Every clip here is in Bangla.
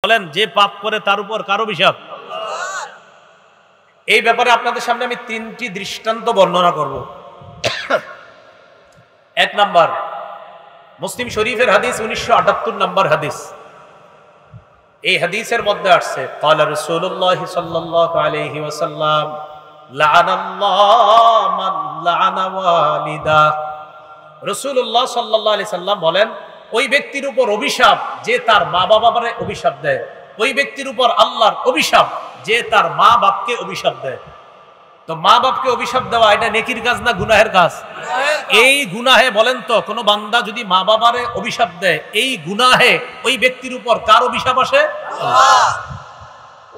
বলেন যে পাপ করে তার উপর কার অভিশাপ? এই ব্যাপারে আপনাদের সামনে আমি তিনটি দৃষ্টান্ত বর্ণনা করব। এক নাম্বার, মুসলিম শরীফের হাদিস 1978 নম্বর হাদিস। এই হাদিসের মধ্যে আসছে ক্বালা রাসূলুল্লাহ সাল্লাল্লাহু আলাইহি ওয়াসাল্লাম লাআনাল্লাহু মান লাআনা ওয়ালিদা। রাসূলুল্লাহ সাল্লাল্লাহু আলাইহি সাল্লাম বলেন, ওই ব্যক্তির উপর অভিশাপ যে তার মা বাবারে অভিশাপ দেয়। ওই ব্যক্তির উপর আল্লাহর অভিশাপ যে তার মা বাপকে অভিশাপ দেয়। তো মা বাপকে অভিশাপ দেওয়া এটা নেকির কাজ না গুনাহের কাজ? এই গুনাহে বলেন তো, কোন বান্দা যদি মা বাবারে অভিশাপ দেয়, এই গুনাহে ওই ব্যক্তির উপর কার অভিশাপ আসে? আল্লাহ।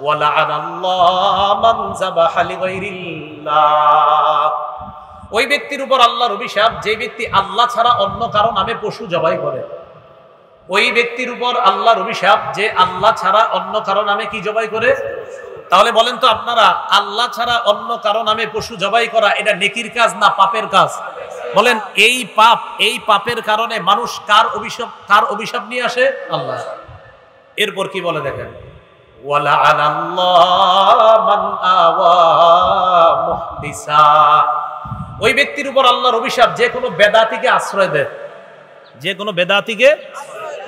ওয়ালাআনাল্লাহু মান যাবাহা লিগাইরিল্লাহ। ওই ব্যক্তির উপর আল্লাহর অভিশাপ যে ব্যক্তি আল্লাহ ছাড়া অন্য কারো নামে পশু জবাই করে। ওই ব্যক্তির উপর আল্লাহর অভিশাপ যে আল্লাহ ছাড়া অন্য কারো নামে কি জবাই করে। তাহলে বলেন তো আপনারা, আল্লাহ ছাড়া অন্য কারো নামে পশু জবাই করা এটা নেকির কাজ না পাপের কাজ? বলেন এই পাপ, এই পাপের কারণে মানুষ কার অভিশাপ নিয়ে আসে? আল্লাহ। এরপর কি বলে দেখেন, ওয়ালাআনাল্লাহু মান আওয়া মুহদিসা। ওই ব্যক্তির উপর আল্লাহর অভিশাপ যে কোনো বেদাতিকে আশ্রয় দেয়। যে কোনো বেদাতিকে,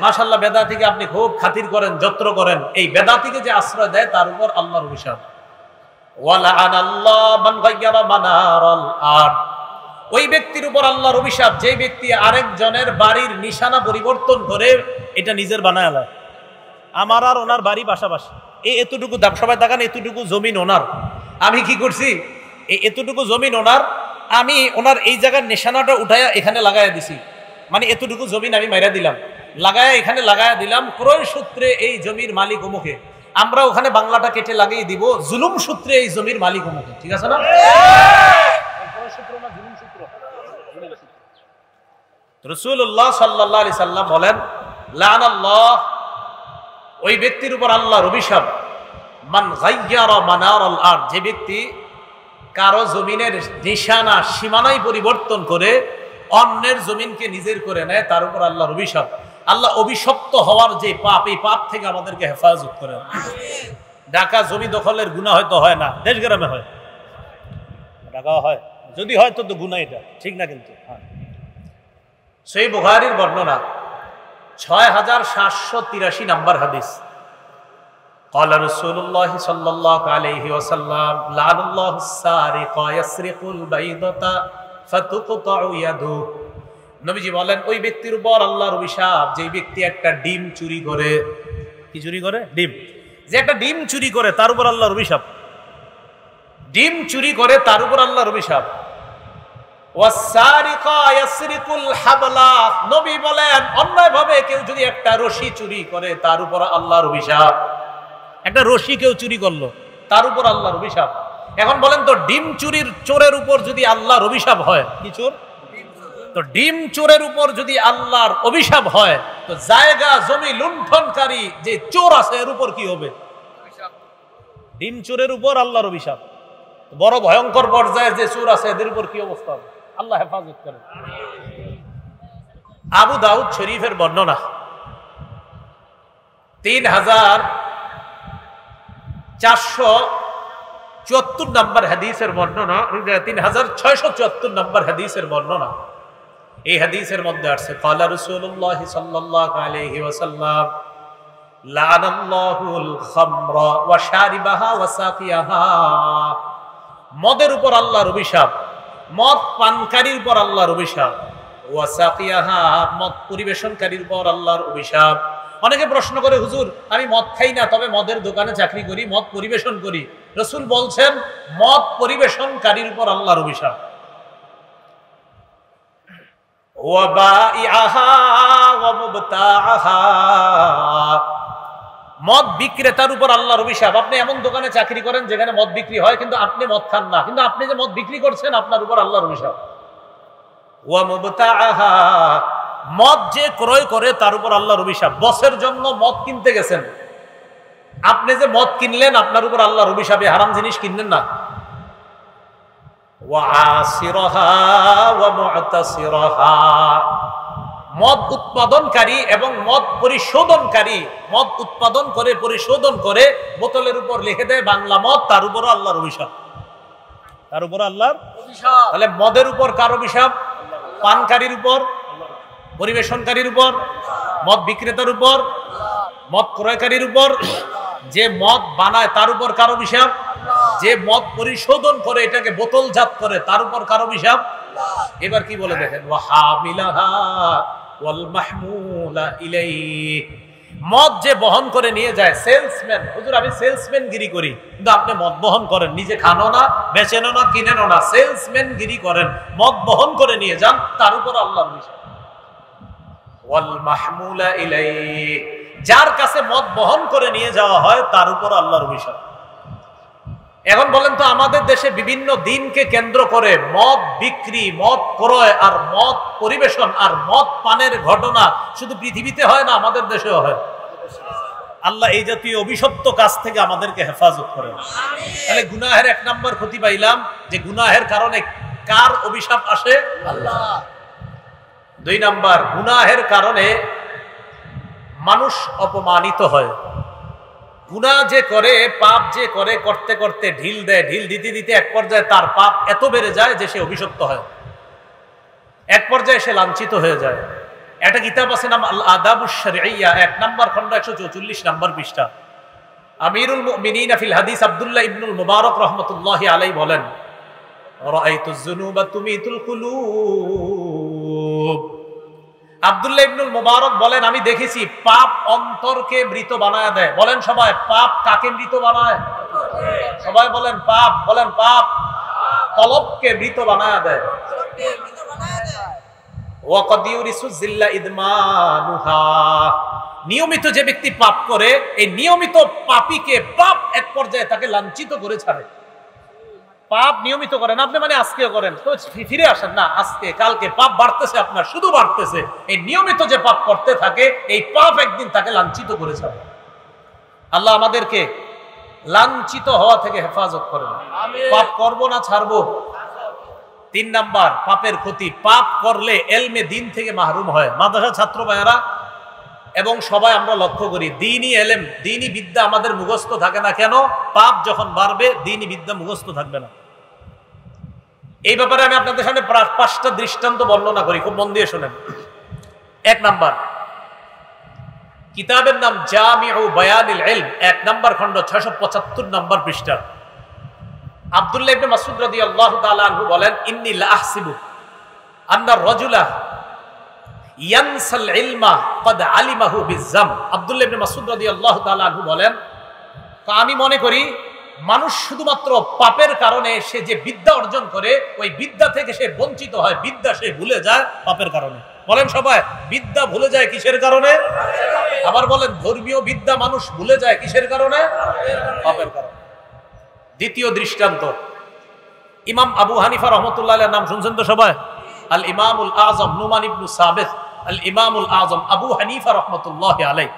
মাশাআল্লাহ বেদাতিকে আপনি খুব খাতির করেন, যত্র করেন, এই বেদাতিকে যে আশ্রয় দেয় তার উপর আল্লাহর অভিশাপ। ওয়ালাআনাল্লাহু মান গায়্যারা মানারাল আরদ। ওই ব্যক্তির উপর আল্লাহর অভিশাপ যে ব্যক্তি আরেকজনের বাড়ির নিশানা পরিবর্তন করে এটা নিজের বানায় আলায়। আমার আর ওনার বাড়ি পাশাপাশি, এই এতটুকু দাম, সবাই তাকান, এতটুকু জমিন ওনার, আমি কি করছি, এই এতটুকু জমিন ওনার, আমি ওনার এই জায়গার নিশানাটা উঠাইয়া এখানে লাগাইয়া দিছি। মানে এতটুকু জমিন আমি মাইরা দিলাম, লাগায়া এখানে লাগায়া দিলাম, ক্রয় সূত্রে এই জমির মালিক অমুকে, আমরা ওখানে বাংলাটা কেটে লাগিয়ে দিব, জুলুম সূত্রে এই জমির মালিক অমুকে। ঠিক আছে না? রাসূলুল্লাহ সাল্লাল্লাহু আলাইহি সাল্লাম বলেন, লাআনাল্লাহ, ওই ব্যক্তির উপর আল্লাহর অভিশাপ, মান গায়্যারা মানারাল আরদ, যে ব্যক্তি কারো জমিনের নিশানা সীমানাই পরিবর্তন করে অন্যের জমিনকে নিজের করে নেয়, তার উপর আল্লাহর অভিশাপ। আল্লাহ অভিশপ্ত হওয়ার যে পাপ, এই পাপ থেকে আমাদেরকে হেফাজত করেন। ঢাকা জমি দখলের গুনাহ হয়তো হয় না, দেশ গ্রামে হয়, ঢাকা হয়, যদি হয় তো গুনাহ, এটা ঠিক না। কিন্তু সহিহ বুখারীর বর্ণনা 6783 নম্বর হাদিস। ক্বালা রাসূলুল্লাহ সাল্লাল্লাহু আলাইহি ওয়াসাল্লাম লাআনাল্লাহু সারিকা ইয়াসরিকুল বাইদাতা ফাতুকতাউ ইয়াদু। নবীজি বলেন, ওই ব্যক্তির উপর আল্লাহর অভিশাপ যে ব্যক্তি একটা ডিম চুরি করে। কি চুরি করে? ডিম। যে একটা ডিম চুরি করে তার উপর আল্লাহর অভিশাপ। ডিম চুরি করে তার উপর আল্লাহর অভিশাপ। ওয়াসারিকা ইয়াসরিকুল হাবলা। নবী বলেন, অন্যায়ভাবে কেউ যদি একটা রশি চুরি করে তার উপর আল্লাহর অভিশাপ। একটা রশি কেউ চুরি করলো, তার উপর আল্লাহর অভিশাপ। এখন বলেন তো, ডিম চুরির চোরের উপর যদি আল্লাহর অভিশাপ হয়, কি চোর? তো ডিম চোরের উপর যদি আল্লাহর অভিশাপ হয়, তো জায়গা জমি লুণ্ঠনকারী যে চোর আছে এর উপর কি হবে? ডিম চোরের উপর আল্লাহর অভিশাপ। বড় ভয়ঙ্কর পর্যায়ের যে চোর আছে এদের উপর কি অবস্থা হবে? আল্লাহ হেফাজত করেন। আবু দাউদ শরীফের বর্ণনা 3474 নম্বর হাদিসের বর্ণনা, 3674 নম্বর হাদিসের বর্ণনা। এই হাদিসের মধ্যে আসছে, ক্বালা রাসূলুল্লাহ সাল্লাল্লাহু আলাইহি ওয়াসাল্লাম লাআনাল্লাহুল খামরা ওয়া শারিবাহা ওয়া সাকিয়াহা। মদের উপর আল্লাহর অভিশাপ, মদ পানকারীর উপর আল্লাহর অভিশাপ। ওয়া সাকিয়াহা, মদ পরিবেশনকারীর উপর আল্লাহর অভিশাপ। অনেকে প্রশ্ন করে, হুজুর আমি মদ খাই না, তবে মদের দোকানে চাকরি করি, মদ পরিবেশন করি। রাসূল বলছেন, মদ পরিবেশনকারীর উপর আল্লাহর অভিশাপ। ওয়া বাইআহা ওয়া মুবতাআহা, মদ বিক্রেতার উপর আল্লাহর অভিশাপ। আপনি এমন দোকানে চাকরি করেন যেখানে মদ বিক্রি হয়, কিন্তু আপনি মদ খান না, কিন্তু আপনি যে মদ বিক্রি করছেন আপনার উপর আল্লাহর অভিশাপ। ওয়া মুবতাআহা, মদ যে ক্রয় করে তার উপর আল্লাহর অভিশাপ। বসের জন্য মদ কিনতে গেছেন, আপনি যে মদ কিনলেন আপনার উপর আল্লাহর অভিশাপ, হারাম জিনিস কিনলেন না। ওয়া আসিরাহা ওয়া মু'তাসিরাহা, মদ উৎপাদনকারী এবং মদ পরিশোধনকারী, মদ উৎপাদন করে পরিশোধন করে বোতলের উপর লিখে দেয় বাংলা মদ, তার উপর আল্লাহর অভিশাপ, তার উপর আল্লাহর অভিশাপ। তাহলে মদের উপর কার অভিশাপ? পানকারীর উপর, পরিবেশনকারীর উপর, মদ বিক্রেতার উপর, মদ ক্রয়কারীর উপর, যে মদ বানায় তার উপর কার অভিশাপ, যে মদ পরিশোধন করে এটাকে বোতলজাত করে তার উপর কার অভিশাপ। এবার কি বলে দেখেন, ওয়াহামিলাহা ওয়াল মাহমুলা ইলাইহি, মদ যে বহন করে নিয়ে যায়, সেলসম্যান, হুজুর আমি সেলসম্যান গিরি করি, কিন্তু আপনি মদ বহন করেন, নিজে খানো না, বেচেনো না, কিনেনো না, সেলসম্যান গিরি করেন, মদ বহন করে নিয়ে যান, তার উপর আল্লাহর অভিশাপ। ওয়াল মাহমুলা ইলাইহি, যার কাছে মদ বহন করে নিয়ে যাওয়া হয় তার উপর আল্লাহর অভিশাপ। এখন বলেন তো, আমাদের দেশে বিভিন্ন দিনকে কেন্দ্র করে মদ বিক্রি, মদ ক্রয় আর মদ পরিবেশন আর মদ পানের ঘটনা শুধু পৃথিবীতে হয় না, আমাদের দেশেও হয়। আল্লাহ এই জাতীয় অভিশপ্ত কাজ থেকে আমাদেরকে হেফাজত করেন। তাহলে গুনাহের 1 নম্বর ক্ষতি পাইলাম যে গুনাহের কারণে কার অভিশাপ আসে? আল্লাহ। 2 নম্বর, গুনাহের কারণে মানুষ অপমানিত হয়। গুনাহ যে করে, পাপ যে করে, করতে করতে ঢিল দেয়, ঢিল দিতে দিতে এক পর্যায়ে তার পাপ এত বেড়ে যায় যে সে অভিশপ্ত হয়, এক পর্যায়ে সে লাঞ্ছিত হয়ে যায়। একটা কিতাব আছে নাম আল আদাবুশ শরঈয়া, 1 নম্বর খণ্ড 144 নম্বর পৃষ্ঠা। আমিরুল মুমিনিন ফিল হাদিস আব্দুল্লাহ ইবনুল মুবারক রাহমাতুল্লাহি আলাইহি বলেন, রাআইতুজ যুনুবা তুমিতুল কুলুব। আব্দুল্লাহ ইবনুল মুবারক বলেন, আমি দেখেছি পাপ অন্তরকে মৃত বানায় দেয়। বলেন সবাই, পাপ কাকে মৃত বানায়? সবাই বলেন পাপ, বলেন পাপ কলবকে মৃত বানায় দেয়। নিয়মিত যে ব্যক্তি পাপ করে, এই নিয়মিত পাপীকে পাপ এক পর্যায়ে তাকে লাঞ্ছিত করে ছাড়ে। পাপ নিয়মিত করেন আপনি, মানে আজকে করেন তো ফিরে আসেন না, আজকে কালকে পাপ বাড়তেছে, আপনার শুধু বাড়তেছে। এই নিয়মিত যে পাপ করতে থাকে, এই পাপ একদিন তাকে লাঞ্ছিত করে ছাড়ে। আল্লাহ আমাদেরকে লাঞ্ছিত হওয়া থেকে হেফাজত করেন। পাপ করব না ছাড়বো? 3 নাম্বার পাপের ক্ষতি, পাপ করলে এলমে দিন থেকে মাহরুম হয়। মাদ্রাসা ছাত্র ভাইয়েরা এবং সবাই আমরা লক্ষ্য করি, দ্বীনি এলেম, দ্বীনি বিদ্যা আমাদের মুখস্থ থাকে না কেন? পাপ যখন বাড়বে দ্বীনি বিদ্যা মুখস্থ থাকবে না। এই ব্যাপারে আমি আপনাদের সামনে 5টা দৃষ্টান্ত বর্ণনা করি, খুব মন দিয়ে শোনেন। 1 নাম্বার, কিতাবের নাম জামিউ বায়ানিল ইলম, 1 নাম্বার খণ্ড 675 নম্বর পৃষ্ঠা। আব্দুল্লাহ ইবনে মাসউদ রাদিয়াল্লাহু তাআলা আনহু বলেন, ইন্নী লা আহসিবু আন্না রাজুলা ইয়ানসাল ইলমা ক্বাদ আলিমাহু বিযাম। আব্দুল্লাহ ইবনে মাসউদ রাদিয়াল্লাহু তাআলা আনহু বলেন, আমি মনে করি মানুষ শুধুমাত্র পাপের কারণে সে যে বিদ্যা অর্জন করে, ওই বিদ্যা থেকে সে বঞ্চিত হয়, বিদ্যা সে ভুলে যায় পাপের কারণে। বলেন সবাই, বিদ্যা ভুলে যায় কিসের কারণে? আবার বলেন, ধর্মীয় বিদ্যা মানুষ ভুলে যায় কিসের কারণে? পাপের কারণে। দ্বিতীয় দৃষ্টান্ত, ইমাম আবু হানিফা রাহমাতুল্লাহ আলাইহির নাম শুনছেন তো সবাই? আল ইমামুল আযম নুমান ইবনে সাবিত, আল ইমামুল আযম আবু হানিফা রাহমাতুল্লাহি আলাইহি,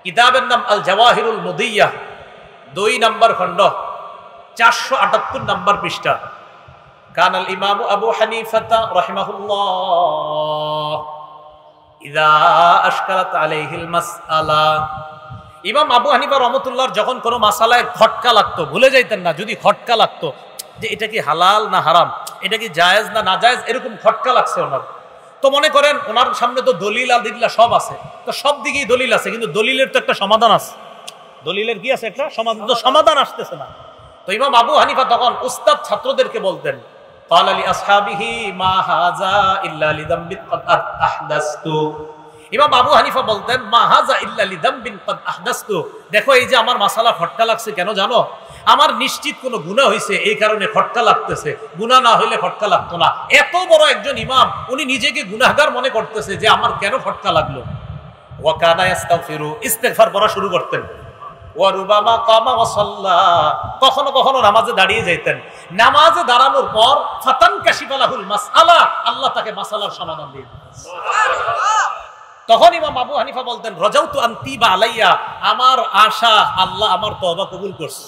কিতাবের নাম আল জাওয়াহিরুল মুদিয়্যাহ, 2 নম্বর খণ্ড 478 নম্বর পৃষ্ঠা। কানাল ইমাম আবু হানিফা রাহিমাহুল্লাহ ইযা আশকালাত আলাইহিল মাসআলা, ইমাম আবু হানিফা রাহমাতুল্লাহর যখন কোনো মাসালায় খটকা লাগতো, ভুলে যাইতেন না, যদি খটকা লাগতো যে এটা কি হালাল না হারাম, এটা কি জায়েজ না নাজায়েজ, এরকম খটকা লাগছে ওনার, তো মনে করেন ওনার সামনে তো দলিল আদিল্লা সব আছে, তো সব দিকেই দলিল আছে, কিন্তু দলিলের তো একটা সমাধান আছে। দলিলের কি আছে? একটা সমাধান, তো সমাধান আসতেছে না। তো ইমাম আবু হানিফা তখন উস্তাদ ছাত্রদেরকে বলতেন, ক্বালা লি আসহাবিহি মা হাযা ইল্লা লিযামবিন ক্বাদ আহদাসতু। ইমাম আবু হানিফা বলতেন, মা হাযা ইল্লা লিযামবিন ক্বাদ আহদাসতু, দেখো এই যে আমার মাসালা খটকা লাগছে কেন জানো? আমার নিশ্চিত কোনো গুনাহ হয়েছে, এই কারণে খটকা লাগতেছে, গুনাহ না হইলে খটকা লাগতো না। এত বড় একজন ইমাম, উনি নিজেকে গুনাহগার মনে করতেছে যে আমার কেন খটকা লাগলো। ওয়া কানা ইস্তাগফিরু, ইস্তিগফার পড়া শুরু করতেন। ওয়া রুবামা কামা ওয়া সাল্লা, কখনো কখনো নামাজে দাঁড়িয়ে যাইতেন। নামাজে দাঁড়ানোর পর ফাতান কাশিফা লাহুল মাসআলা, আল্লাহ তাকে মাসালার সমাধান দিয়ে দিতেন। সুবহানাল্লাহ। তখন ইমাম আবু হানিফা বলতেন, রাজাউতু আন তিবা আলাইয়া, আমার আশা আল্লাহ আমার তওবা কবুল করছে,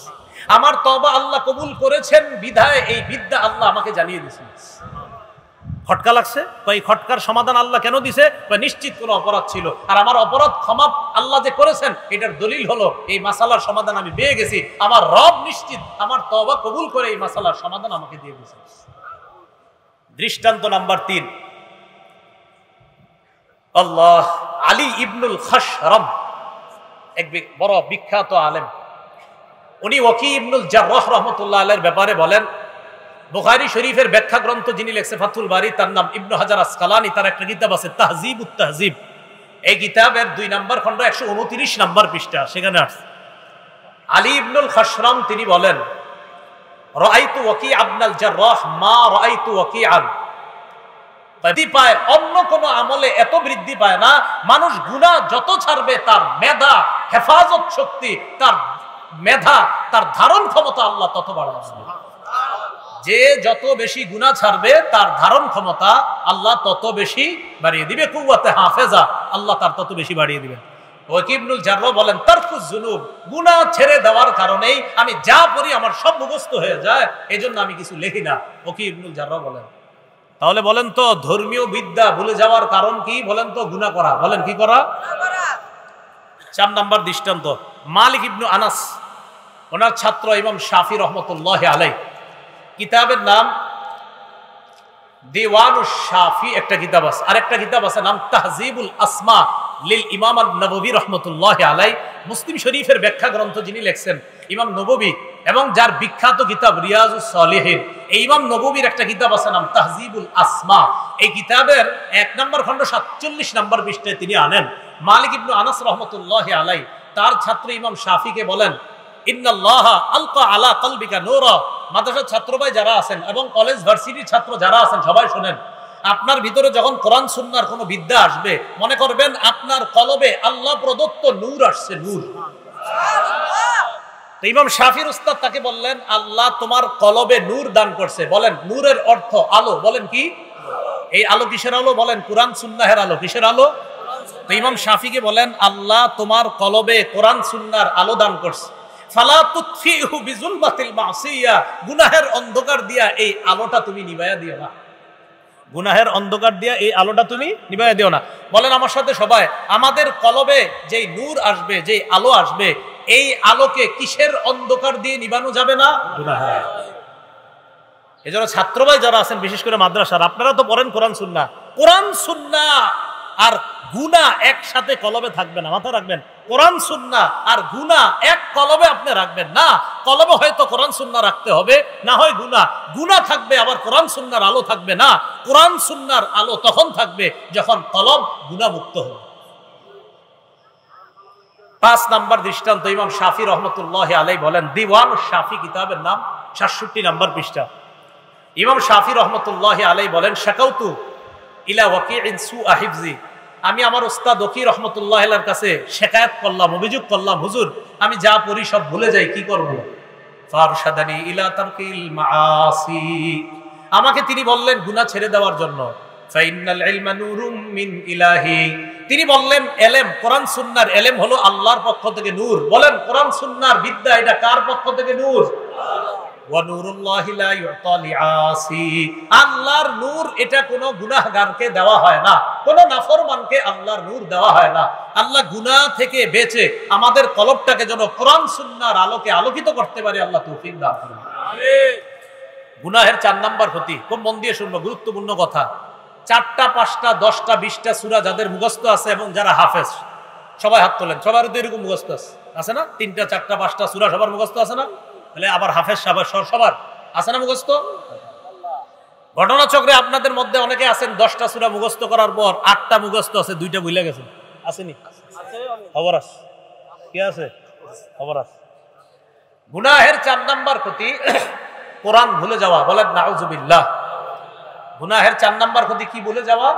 আমার তওবা আল্লাহ কবুল করেছেন বিধায় এই বিদ্যা আল্লাহ আমাকে জানিয়ে দিয়েছেন। খটকা লাগছে, এই খটকার সমাধান আল্লাহ কেন দিছে? নিশ্চিত কোনো অপরাধ ছিল, আর আমার অপরাধ ক্ষমা আল্লাহ যে করেছেন এটার দলিল হলো এই মাসালার সমাধান আমি পেয়ে গেছি, আমার রব নিশ্চিত আমার তওবা কবুল করে এই মাসালার সমাধান আমাকে দিয়ে দিয়েছে। দৃষ্টান্ত নাম্বার 3, আল্লাহ আলী ইবনুল খাশরাম, এক বড় বিখ্যাত আলেম, উনি ওয়াকি ইবনুল জাররাহ রাহমাতুল্লাহ আলাইহির ব্যাপারে বলেন, বুখারী শরীফের ব্যাখ্যা গ্রন্থ যিনি লিখছে ফাথুল বারী, তার নাম ইবনু হাজার আসকালানী, তার একটা কিতাব আছে তাহজিবুত তাহজিব। এই কিতাবের 2 নম্বর খণ্ড 129 নম্বর পৃষ্ঠা, সেখানে আছে আলী ইবনুল খাশরাম তিনি বলেন, রাআইতু ওয়াকি ইবনুল জাররাহ মা রাআইতু ওয়াকিআন, বৃদ্ধি পায় অন্য কোন আমলে এত বৃদ্ধি পায় না। মানুষ গুনাহ যত ছাড়বে তার মেধা, হেফাজত শক্তি, তার মেধা, তার ধারণ ক্ষমতা আল্লাহ তত বাড়ায়। যে যত বেশি গুনাহ ছাড়বে তার ধারণ ক্ষমতা আল্লাহ তত বেশি বাড়িয়ে দিবে, কুওয়াতে হাফেজা আল্লাহ তার তত বেশি বাড়িয়ে দিবেন। ওয়াকি ইবনুল জাররাহ বলেন, তারকুজ যুনুব, গুনাহ ছেড়ে দেওয়ার কারণেই আমি যা পড়ি আমার সব মুখস্থ হয়ে যায়, এজন্য আমি কিছু লিখি না। ওয়াকি ইবনুল জাররাহ বলেন। তাহলে বলেন তো ধর্মীয় বিদ্যা ভুলে যাওয়ার কারণ কি? বলেন তো গুনাহ করা। বলেন কি করা? 4 নম্বর দৃষ্টান্ত, মালিক ইবনু আনাস, ওনার ছাত্র ইমাম শাফি রহমতুল্লাহ আলাইহি, কিতাবের নাম দিওয়ানুশ শাফি একটা কিতাব আছে, আরেকটা কিতাব আছে নাম তাহজিবুল আসমা লিল ইমাম আন-নববী রাহমাতুল্লাহি আলাইহি। মুসলিম শরীফের ব্যাখ্যা গ্রন্থ যিনি লিখছেন ইমাম নববী, এবং যার বিখ্যাত কিতাব রিয়াজুস সালিহিন, এই ইমাম নববীর একটা কিতাব আছে নাম তাহজিবুল আসমা। এই কিতাবের 1 নম্বর খণ্ড 47 নম্বর পৃষ্ঠায় তিনি আনেন, মালিক ইবনু আনাস রাহমাতুল্লাহি আলাইহি তার ছাত্র ইমাম শাফিকে বলেন, ইন্নাল্লাহা আলকা আলা কলবিকা নূরা। মাদ্রাসার ছাত্র ভাই যারা আছেন এবং কলেজ ভার্সিটির ছাত্র যারা আছেন সবাই শুনেন, আপনার ভিতরে যখন কোরআন সুন্নাহর কোনো বিদ্যা আসবে, মনে করবেন আপনার কলবে আল্লাহ প্রদত্ত নূর আসছে, নূর। তো ইমাম শাফির উস্তাদ তাকে বললেন, আল্লাহ তোমার কলবে নূর দান করছে। বলেন নূরের অর্থ আলো। বলেন কি? এই আলো কিসের আলো? বলেন কোরআন সুন্নাহের আলো। কিসের আলো? তো ইমাম শাফিকে বলেন, আল্লাহ তোমার কলবে কোরআন সুন্নাহর আলো দান করছে। ফালা তুতফিহু বিজুলমাতিল মাসিয়া, গুনাহের অন্ধকার দিয়া এই আলোটা তুমি নিভায়া দিও না। গুনাহের অন্ধকার দিয়া এই আলোটা তুমি নিভায়া দিও না। বলেন আমার সাথে সবাই, আমাদের কলবে যেই নূর আসবে, যেই আলো আসবে, এই আলোকে কিসের অন্ধকার দিয়ে নিভানো যাবে না? গুনাহের। এজন্য ছাত্র ভাই যারা আছেন, বিশেষ করে মাদ্রাসার, আপনারা তো পড়েন কোরআন সুন্নাহ। কোরআন সুন্নাহ আর গুনাহ একসাথে কলবে থাকবে না, মাথা রাখবেন। কোরআন সুন্নাহ আর গুনাহ এক কলবে আপনি রাখবেন না। কলবে হয়তো কোরআন সুন্নাহ রাখতে হবে, না হয় গুনাহ। গুনাহ থাকবে আবার কোরআন সুন্নাহর আলো থাকবে না। কোরআন সুন্নাহর আলো তখন থাকবে যখন কলব গুনাহ মুক্ত হবে। 5 নম্বর দৃষ্টান্ত, ইমাম শাফি রহমতুল্লাহ আলাইহি বলেন, দিওয়ানুশ শাফি কিতাবের নাম 67 নম্বর পৃষ্ঠা। ইমাম শাফি রহমতুল্লাহ আলাইহি বলেন, শাকাউতু ইলা ওয়াকিইন সুআ হিফজি, আমি আমার ওস্তাদ ওয়াকি রহমতুল্লাহ আলাইহির কাছে শিকায়াত করলাম, অভিযোগ করলাম, হুজুর আমি যা পড়ি সব ভুলে যাই, কি করব? ফারশাদানি ইলা তারকিল মাআসি, আমাকে তিনি বললেন গুনাহ ছেড়ে দেওয়ার জন্য। ফাইনাল ইলমা নূরুম মিন ইলাহি, তিনি বললেন এলেম, কোরআন সুন্নাহর এলেম হলো আল্লাহর পক্ষ থেকে নূর। বলেন কোরআন সুন্নাহর বিদ্যা এটা কার পক্ষ থেকে নূর? ওয়া নূরুল্লাহি লা ইউতা লিআসি, আল্লাহর নূর এটা কোনো গুনাহগারকে দেওয়া হয় না, কোনো নাফরমানকে আল্লাহর নূর দেওয়া হয় না। আল্লাহ গুনাহ থেকে বেঁচে আমাদের কলবটাকে যেন কোরআন সুন্নাহর আলোকে আলোকিত করতে পারে, আল্লাহ তৌফিক দান করুন। আমিন। গুনাহের 4 নাম্বার ক্ষতি, খুব মন দিয়ে শুনবো, গুরুত্বপূর্ণ কথা। 4টা 5টা 10টা 20টা সূরা যাদের মুখস্থ আছে এবং যারা হাফেজ, সবাই হাত তোলেন। সবার তো এরকম মুখস্থ আছে না? 3টা 4টা 5টা সূরা সবার মুখস্থ আছে না? তাহলে আবার হাফেজ সবার আছে না মুখস্থ? ঘটনাচক্রে আপনাদের মধ্যে অনেকে আছেন 10টা সূরা মুখস্থ করার পর 8টা মুখস্থ আছে, 2টা ভুলে গেছেন। আসেনি? খবর আছে? কি আছে? খবর আছে। গুনাহের 4 নাম্বার ক্ষতি কোরআন ভুলে যাওয়া। বলেন নাউজুবিল্লাহ। গুনাহের 4 নাম্বার ক্ষতি কি ভুলে যাওয়া?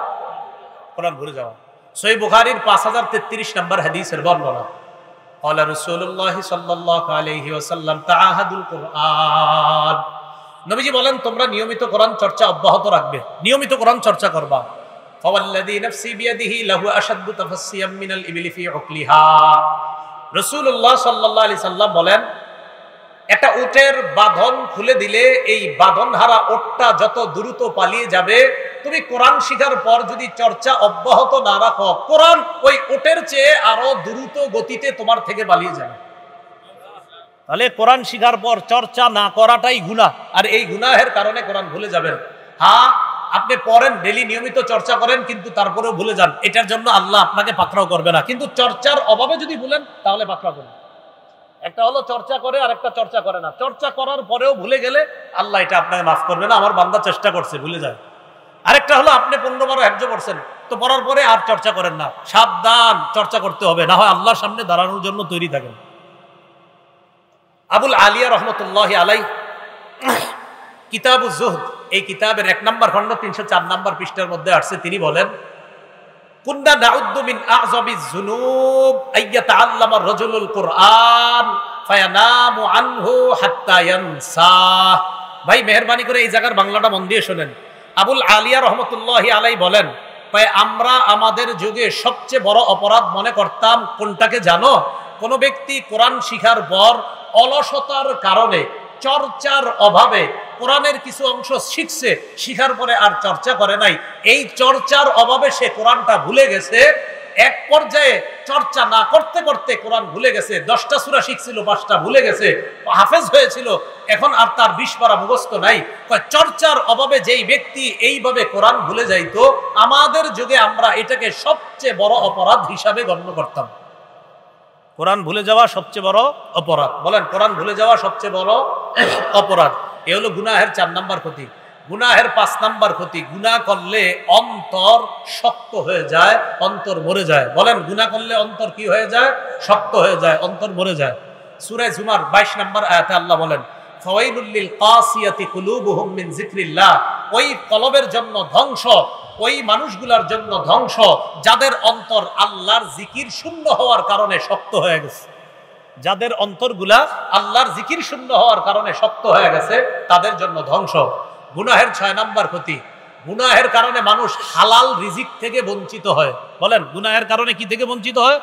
কোরআন ভুলে যাওয়া। সহিহ বুখারীর 5033 নম্বর হাদিসের বর্ণনা, قال رسول الله صلى الله عليه وسلم تعاهدوا القرآن, নবীজি বলেন তোমরা নিয়মিত কোরআন চর্চা অব্যাহত রাখবে, নিয়মিত কোরআন চর্চা করবা। فوالذي نفسي بيده له أشد تفسيا من الإبل في عقلها, রাসূলুল্লাহ সাল্লাল্লাহু আলাইহি সাল্লাম বলেন একটা উটের বাঁধন খুলে দিলে এই বাঁধনহারা ওটটা যত দ্রুত পালিয়ে যাবে তুমি কোরআন শিখার পর যদি চর্চা অব্যাহত না রাখো, কোরআন ওই ওটের চেয়ে আরো দ্রুত গতিতে তোমার থেকে পালিয়ে যাবে। তাহলে কোরআন শিখার পর চর্চা না করাটাই গুনাহ, আর এই গুনাহের কারণে কোরআন ভুলে যাবেন। হ্যাঁ, আপনি পড়েন, ডেলি নিয়মিত চর্চা করেন, কিন্তু তারপরেও ভুলে যান, এটার জন্য আল্লাহ আপনাকে পাকড়াও করবে না। কিন্তু চর্চার অভাবে যদি ভুলেন তাহলে পাকড়াও করবেন। একটা হলো চর্চা করে আর একটা চর্চা করে না। চর্চা করার পরেও ভুলে গেলে আল্লাহ এটা আপনাকে মাফ করবে না, আমার বান্দা চেষ্টা করছে ভুলে যায়। আরেকটা হলো আপনি 15 হেফজ করছেন, তো পড়ার পরে আর চর্চা করেন না। সাবধান, চর্চা করতে হবে, না হয় আল্লাহর সামনে দাঁড়ানোর জন্য তৈরি থাকেন। আবুল আলিয়া রহমতুল্লাহ আলাই কিতাবুজ জুহদ, এই কিতাবের 1 নম্বর খণ্ড 304 নম্বর পৃষ্ঠার মধ্যে আসছে, তিনি বলেন, কুন্না নাউদ্দু মিন আযমিজ যুনুব আইয়াতাআল্লামা আর-রাজুলুল কুরআন ফায়ানামু আনহু হাত্তা ইয়ানসা। ভাই মেহেরবানি করে এই জায়গার বাংলাটা মন দিয়ে শুনেন। আবুল আলিয়া রহমতুল্লাহি আলাই বলেন, ভাই আমরা আমাদের যুগে সবচেয়ে বড় অপরাধ মনে করতাম কোনটাকে জানো? কোন ব্যক্তি কোরআন শিখার পর অলসতার কারণে, চর্চার অভাবে কোরআনের কিছু অংশ শিখছে, শিখার পরে আর চর্চা করে নাই। এই চর্চার অভাবে সে কোরআনটা ভুলে গেছে। এক পর্যায়ে চর্চা না করতে করতে কোরআন ভুলে গেছে। 10টা সূরা শিখছিল, 5টা ভুলে গেছে। হাফেজ হয়েছিল, এখন আর তার 20 পারা মুখস্থ নাই। চর্চার অভাবে যেই ব্যক্তি এইভাবে কোরআন ভুলে যাইতো, আমাদের যুগে আমরা এটাকে সবচেয়ে বড় অপরাধ হিসাবে গণ্য করতাম। কোরআন ভুলে যাওয়া সবচেয়ে বড় অপরাধ। বলেন, কোরআন ভুলে যাওয়া সবচেয়ে বড় অপরাধ। এ হলো গুনাহের 4 নম্বর ক্ষতি। গুনাহের 5 নম্বর ক্ষতি, গুনাহ করলে অন্তর শক্ত হয়ে যায়, অন্তর মরে যায়। বলেন, গুনাহ করলে অন্তর কি হয়ে যায়? শক্ত হয়ে যায়, অন্তর মরে যায়। সূরা জুমার 22 নম্বর আয়াতে আল্লাহ বলেন, ফাওয়াইলুল লিল কাসিয়াতি কুলুবুহুম মিন যিকরিল্লাহ। ওই কলবের জন্য ধ্বংস, ওই মানুষগুলোর জন্য ধ্বংস যাদের অন্তর আল্লাহর জিকির শূন্য হওয়ার কারণে শক্ত হয়ে গেছে। যাদের অন্তরগুলা আল্লাহর জিকির শূন্য হওয়ার কারণে শক্ত হয়ে গেছে, তাদের জন্য ধ্বংস। গুনাহের 6 নম্বর ক্ষতি, গুনাহের কারণে মানুষ হালাল রিজিক থেকে বঞ্চিত হয়। বলেন, গুনাহের কারণে কি থেকে বঞ্চিত হয়?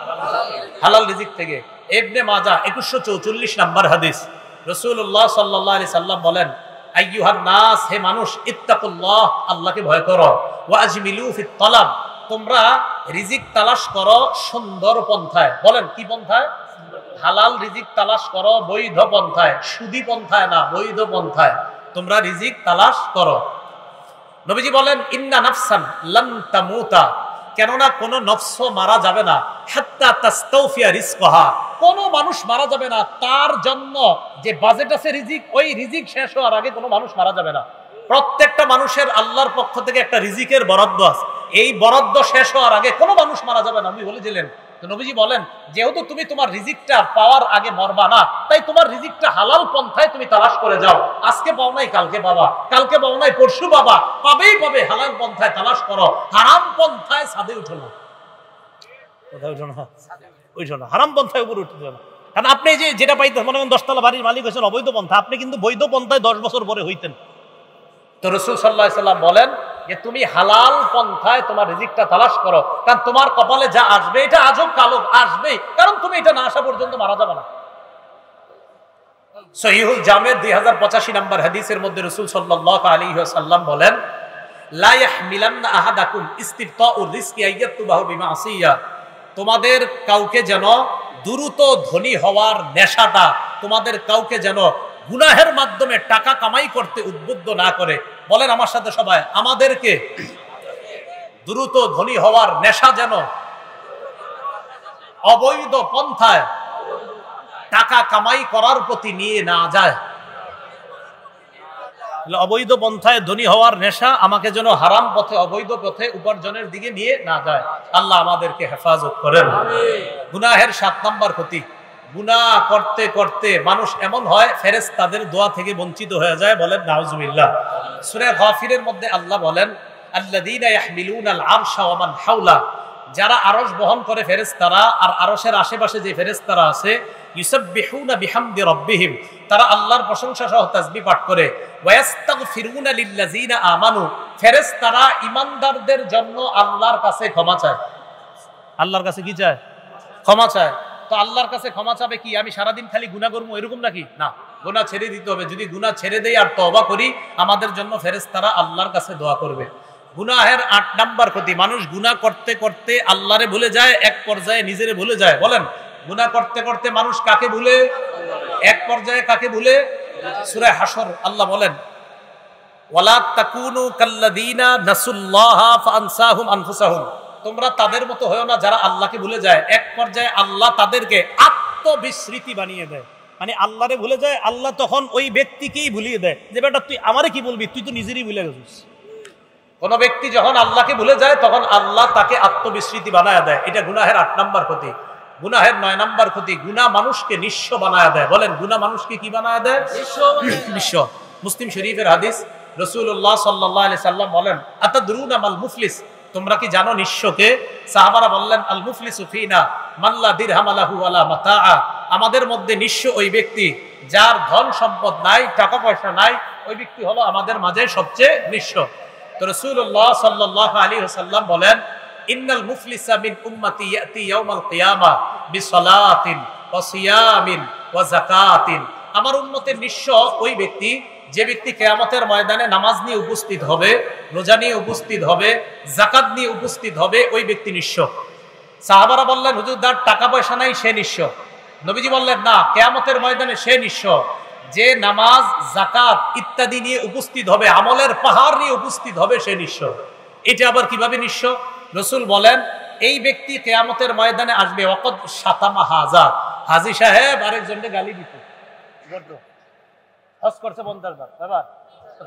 হালাল রিজিক থেকে। ইবনে মাজাহ 2144 নম্বর হাদিস, রাসূলুল্লাহ সাল্লাল্লাহু আলাইহি সাল্লাম বলেন, আইয়ুহান নাস, হে মানুষ, ইত্তাকুল্লাহ, আল্লাহকে ভয় করো, ওয়া আজমিলু ফিত তালাব, তোমরা রিজিক তালাশ করো সুন্দর পন্থায়। বলেন, কি পন্থায়? হালাল রিজিক তালাশ করো বৈধ পন্থায়, সুদী পন্থায় না, বৈধ পন্থায় তোমরা রিজিক তালাশ করো। নবীজি বলেন, ইন্না নাফসান লান তামুতা, কেননা কোন নফস মারা যাবে না, হাত্তা তাস্তাউফিয়া রিজকাহা, কোন মানুষ মারা যাবে না তার জন্য যে বাজেট আছে রিজিক, ওই রিজিক শেষ হওয়ার আগে কোনো মানুষ মারা যাবে না। প্রত্যেকটা মানুষের আল্লাহর পক্ষ থেকে একটা রিজিকের বরাদ্দ আছে, এই বরাদ্দ শেষ হওয়ার আগে কোনো মানুষ মারা যাবে না। নবী বলেছিলেন, তো নবীজি বলেন, যেহেতু তুমি তোমার রিজিকটা পাওয়ার আগে মরবা না, তাই তোমার রিজিকটা হালাল পন্থায় তুমি তালাশ করে যাও। আজকে পাও নাই কালকে পাবা, কালকে পাও নাই পরশু পাবা, পাবেই পাবে। হালাল পন্থায় তালাশ করো, হারাম পন্থায় ছাদে উঠো না। কোথায় উঠো না? উঠো না, হারাম পন্থায় উপরে উঠতে না। কারণ আপনি যে যেটা পাইতেন, মনে করেন 10 তলা বাড়ির মালিক হয়েছেন অবৈধ পন্থা, আপনি কিন্তু বৈধ পন্থায় 10 বছর পরে হইতেন। তো রাসূল সাল্লাল্লাহু আলাইহি সাল্লাম বলেন যে তুমি হালাল পন্থায় তোমার রিজিকটা তালাশ করো, কারণ তোমার কপালে যা আসবে এটা আজব কালো আসবেই, কারণ তুমি এটা না আসা পর্যন্ত মারা যাবে না। সহিহুল জামের 2085 নম্বর হাদিসের মধ্যে রাসূল সাল্লাল্লাহু আলাইহি ওয়াসাল্লাম বলেন, লা ইয়াহমিলান্না আহাদাকুম ইস্তিফতাউর রিজকি আইয়াতুবাহু বিমাসিয়া, তোমাদের কাউকে যেন দ্রুত ধনী হওয়ার নেশাটা তোমাদের কাউকে যেন গুনাহের মাধ্যমে টাকা কামাই করতে উদ্বুদ্ধ না করে। বলেন আমার সাথে সবাই, আমাদেরকে দ্রুত ধনী হওয়ার নেশা যেন অবৈধ পন্থায় টাকা কামাই করার প্রতি নিয়ে না যায়। অবৈধ পন্থায় ধনী হওয়ার নেশা আমাকে যেন হারাম পথে, অবৈধ পথে উপার্জনের দিকে নিয়ে না যায়। আল্লাহ আমাদেরকে হেফাজত করেন। গুনাহের 7 নম্বর ক্ষতি, গুনাহ করতে করতে মানুষ এমন হয় ফেরেশতাদের দোয়া থেকে বঞ্চিত হয়ে যায়। বলেন নাউজুবিল্লাহ। সূরা গাফিরের মধ্যে আল্লাহ বলেন, আল্লাযীনা ইয়াহমিলুনাল আরশা ওয়া মান হাওলা, যারা আরশ বহন করে ফেরেশতারা আর আরশের আশেপাশে যে ফেরেশতারা আছে, ইউসাব্বিহুনা বিহামদি রাব্বিহিম, তারা আল্লাহর প্রশংসা সহ তাসবিহ পাঠ করে। ওয়ায়াস্তাগফিরুনা লিল্লাযীনা আমানু, ফেরেশতারা ঈমানদারদের জন্য আল্লাহর কাছে ক্ষমা চায়। আল্লাহর কাছে কি চায়? ক্ষমা চায়। তো আল্লাহর কাছে ক্ষমা চাবে কি? আমি সারাদিন খালি গুনাহ করবো এরকম নাকি? না, গুনাহ ছেড়ে দিতে হবে। যদি গুনাহ ছেড়ে দেই আর তওবা করি, আমাদের জন্য ফেরেশতারা আল্লাহর কাছে দোয়া করবে। গুনাহের 8 নাম্বার ক্ষতি, মানুষ গুনাহ করতে করতে আল্লাহরে ভুলে যায়, এক পর্যায়ে নিজেরে ভুলে যায়। বলেন, গুনাহ করতে করতে মানুষ কাকে ভুলে? এক পর্যায়ে কাকে ভুলে? সূরা হাসর আল্লাহ বলেন, ওয়ালা তাকুনু কাল্লাযীনা নাসুল্লাহা ফাআনসাহুম আনফুসাহুম, তোমরা তাদের মতো হয়ো না যারা আল্লাহকে ভুলে যায়। এক পর্যায়ে আল্লাহ তাদেরকে আত্মবিস্মৃতি বানিয়ে দেয়, মানে আল্লাহরে ভুলে যায়, আল্লাহ তখন ওই ব্যক্তিকেই ভুলিয়ে দেয় যে বেটা তুই আমারে কি বলবি, তুই তো নিজেরই ভুলে গেছিস। কোন ব্যক্তি যখন আল্লাহকে ভুলে যায় তখন আল্লাহ তাকে আত্মবিস্মৃতি বানায় দেয়। এটা গুনাহের 8 নাম্বার ক্ষতি। গুনাহের 9 নাম্বার ক্ষতি, গুনাহ মানুষকে নিঃস্ব বানায় দেয়। বলেন, গুনাহ মানুষকে কি বানায় দেয়? নিঃস্ব। মুসলিম শরীফের হাদিস, রাসূলুল্লাহ সাল্লাল্লাহু আলাইহি সাল্লাম বলেন, আতাদরুনা মাল মুফলিস, তোমরা কি জানো নিঃস্বকে? সাহাবারা বললেন, আল মুফলিসু ফিনা মান লা দিরহাম লাহু ওয়ালা মাতাআ, আমাদের মধ্যে নিঃস্ব ওই ব্যক্তি যার ধন সম্পদ নাই, টাকা পয়সা নাই, ওই ব্যক্তি হলো আমাদের মাঝে সবচেয়ে নিঃস্ব। তো রাসূলুল্লাহ সাল্লাল্লাহু আলাইহি ওয়াসাল্লাম বলেন, ইন্নাল মুফলিসা মিন উম্মতি ইয়াতি ইয়াউমাল কিয়ামা বিসসালাতিন ওয়া সিয়ামিন ওয়া যাকাতিন, আমার উম্মতের নিঃস্ব ওই ব্যক্তি যে ব্যক্তি কিয়ামতের ময়দানে নামাজ নিয়ে উপস্থিত হবে, রোজা নিয়ে উপস্থিত হবে, যাকাত নিয়ে উপস্থিত হবে, ওই ব্যক্তি নিঃস্ব। সাহাবারা বললেন, হুজুর তার টাকা পয়সা নাই, সে নিঃস্ব। নবীজি বললেন, না, কিয়ামতের ময়দানে সে নিঃস্ব যে নামাজ, যাকাত ইত্যাদি নিয়ে উপস্থিত হবে, আমলের পাহাড় নিয়ে উপস্থিত হবে, সে নিঃস্ব। এটা আবার কিভাবে নিঃস্ব? রাসূল বলেন, এই ব্যক্তি কিয়ামতের ময়দানে আসবে ওয়াকদ শাতামা হাযা, হাজী সাহেব আরেকজনকে গালি দিত, হজ করছে 50 বার, বাবা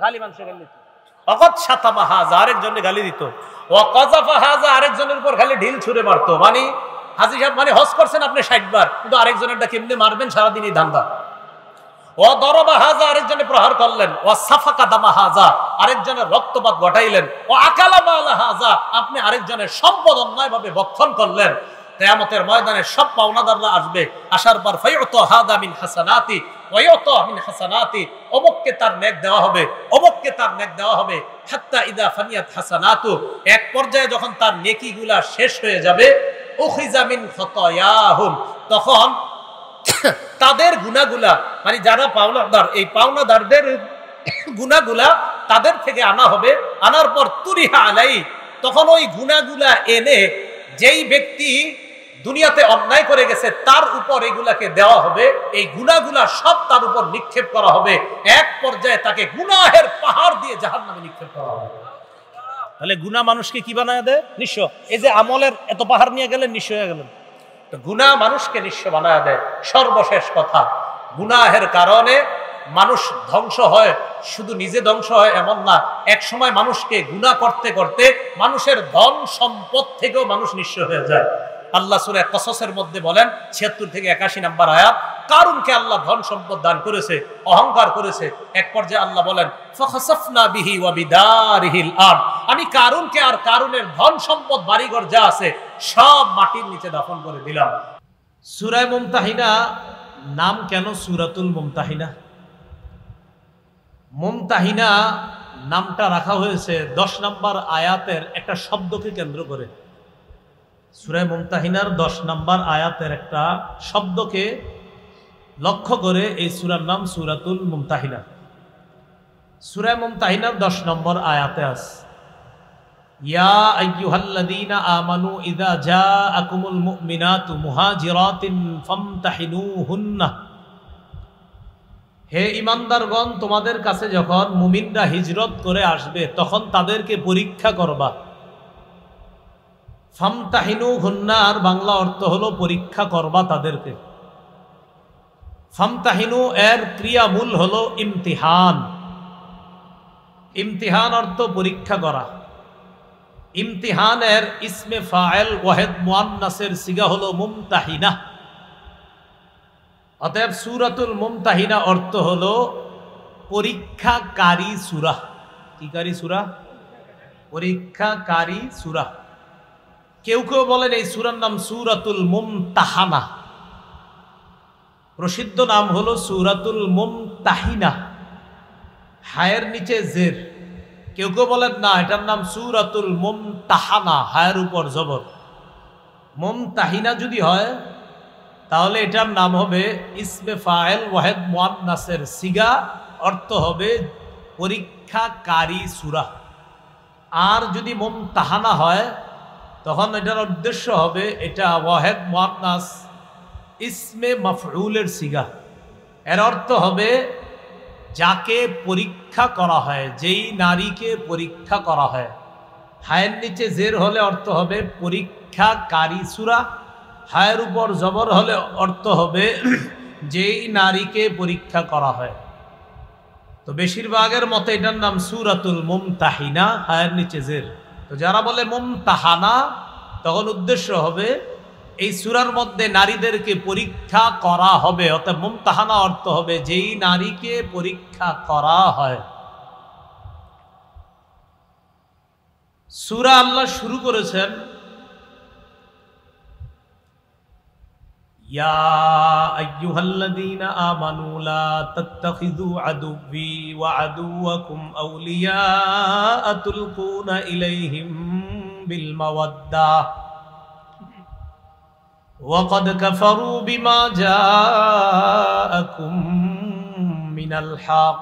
গালি মানুষে গালি দিত, ওয়াকদ শাতামা হাযা আরেকজনকে গালি দিত, ওয়া কাযাফা হাযা আরেকজনের উপর খালি ঢিল ছুঁড়ে মারতো। মানে হাজী সাহেব মানে হজ করছেন আপনি 60 বার, কিন্তু আরেকজনেরটা কেমনে মারবেন সারাদিনই ধান্দা। ও দরবা হাজা আরেকজনে প্রহার করলেন, ও সাফাকা দামা হাজা আরেকজনের রক্তপাত ঘটাইলেন, ও আকালা মালা হাজা আপনি আরেকজনের সম্পদ অন্যায়ভাবে ভক্ষণ করলেন। কিয়ামতের ময়দানে সব পাওনাদাররা আসবে, আসার পর ফায়ুতা হাদা মিন হাসানাতি ওয়া ইউতা মিন হাসানাতি, অমুককে তার নেক দেওয়া হবে, অমুককে তার নেক দেওয়া হবে, হাত্তা ইদা ফানিয়াত হাসানাতু, এক পর্যায়ে যখন তার নেকিগুলা শেষ হয়ে যাবে, উখিযা মিন খাতায়াহুম, তখন তাদের গুনাহগুলা, মানে যারা পাওনাদার, এই পাওনাদারদের গুনাহগুলা তাদের থেকে আনা হবে। আনার পর তুরিহা আলাই, তখন ওই গুনাহগুলা এনে যেই ব্যক্তি দুনিয়াতে অন্যায় করে গেছে তার উপর এগুলাকে দেওয়া হবে, এই গুনাহগুলা সব তার উপর নিক্ষেপ করা হবে। এক পর্যায়ে তাকে গুনাহের পাহাড় দিয়ে জাহান্নামে নিক্ষেপ করা হবে। তাহলে গুনাহ মানুষকে কি বানায় দেয়? নিঃস্ব। এই যে আমলের এত পাহাড় নিয়ে গেলেন, নিঃস্ব হয়ে গেলেন। গুনাহ মানুষকে নিঃস্ব বানায় দেয়। সর্বশেষ কথা, গুনাহের কারণে মানুষ ধ্বংস হয়, শুধু নিজে ধ্বংস হয় এমন না, এক সময় মানুষকে গুনাহ করতে করতে মানুষের ধন সম্পদ থেকেও মানুষ নিঃস্ব হয়ে যায়। আল্লাহ সূরা কসসের মধ্যে বলেন ৭৬ থেকে ৮১ নম্বর আয়াত, কারুনকে আল্লাহ ধন সম্পদ দান করেছে, অহংকার করেছে। এক পর্যায়ে আল্লাহ বলেন, ফাখাসাফনা বিহি ওয়া বিদারিহিল আরদ, আমি কারুনকে আর কারুনের ধন সম্পদ বাড়িঘর যা আছে সব মাটির নিচে দাফন করে দিলাম। সূরা মুমতাহিনা নাম কেন সূরাতুল মুমতাহিনা? মুমতাহিনা নামটা রাখা হয়েছে 10 নম্বর আয়াতের একটা শব্দকে কেন্দ্র করে। সূরা মুমতাহিনার 10 নম্বর আয়াতের একটা শব্দকে লক্ষ্য করে এই সূরার নাম সূরাতুল মুমতাহিনা। সূরা মুমতাহিনার 10 নম্বর আয়াতে আছে, ইয়া আইয়ুহাল্লাযীনা আমানু ইযা জাআকুমুল মুমিনাতু মুহাজিরাতিন ফামতাহিনুহুন্না, হে ঈমানদারগণ, তোমাদের কাছে যখন মুমিনরা হিজরত করে আসবে তখন তাদেরকে পরীক্ষা করবা। ফামতাহিনুহুন্নার বাংলা অর্থ হলো পরীক্ষা করবা তাদেরকে। ফামতাহিনু এর ক্রিয়ামূল হলো ইমতিহান। ইমতিহান অর্থ পরীক্ষা করা। ইমতিহানের ইসমে ফাইল ওয়াহিদ মুআন্নাসের সিগা হলো মুমতাহিনা। অতএব সূরাতুল মুমতাহিনা অর্থ হলো পরীক্ষাকারী সূরা। কি কারী সূরা? পরীক্ষাকারী সূরা। কেউ কেউ বলেন এই সূরার নাম সূরাতুল মুমতাহানা, প্রসিদ্ধ নাম হলো সূরাতুল মুমতাহিনা, হায়ের নিচে জের। কেউ কেউ বলেন না, এটার নাম সূরাতুল মুমতাহানা, হায়ের উপর জবর। মুমতাহিনা যদি হয় তাহলে এটার নাম হবে ইসমে ফাইল ওয়াহিদ মুআন্নাসের সিগা, অর্থ হবে পরীক্ষাকারী সূরা। আর যদি মুমতাহানা হয় তখন এটার উদ্দেশ্য হবে এটা ওয়াহেদ মুআন্নাস ইসমে মাফউলের সিগা। এর অর্থ হবে যাকে পরীক্ষা করা হয়, যেই নারীকে পরীক্ষা করা হয়। হায়ের নিচে জের হলে অর্থ হবে পরীক্ষাকারী সূরা, হায়ের উপর জবর হলে অর্থ হবে যেই নারীকে পরীক্ষা করা হয়। তো বেশিরভাগের মতে এটার নাম সূরাতুল মুমতাহিনা, হায়ের নিচে জের। তো যারা বলে মুমতাহানা তখন উদ্দেশ্য হবে এই সূরার মধ্যে নারীদেরকে পরীক্ষা করা হবে। অর্থাৎ মুমতাহানা অর্থ হবে যেই নারীকে পরীক্ষা করা হয়। সূরা আল্লাহ শুরু করেছেন ইয়া আইয়ুহাল্লাযীনা আমানু লা তাত্তাখিযু আদুওয়ি ওয়া আদুওয়াকুম আউলিয়া তুলকুনা ইলাইহিম বিল মাওয়াদ্দাহ ওয়া ক্বাদ কাফারু বিমা জাআকুম মিনাল হক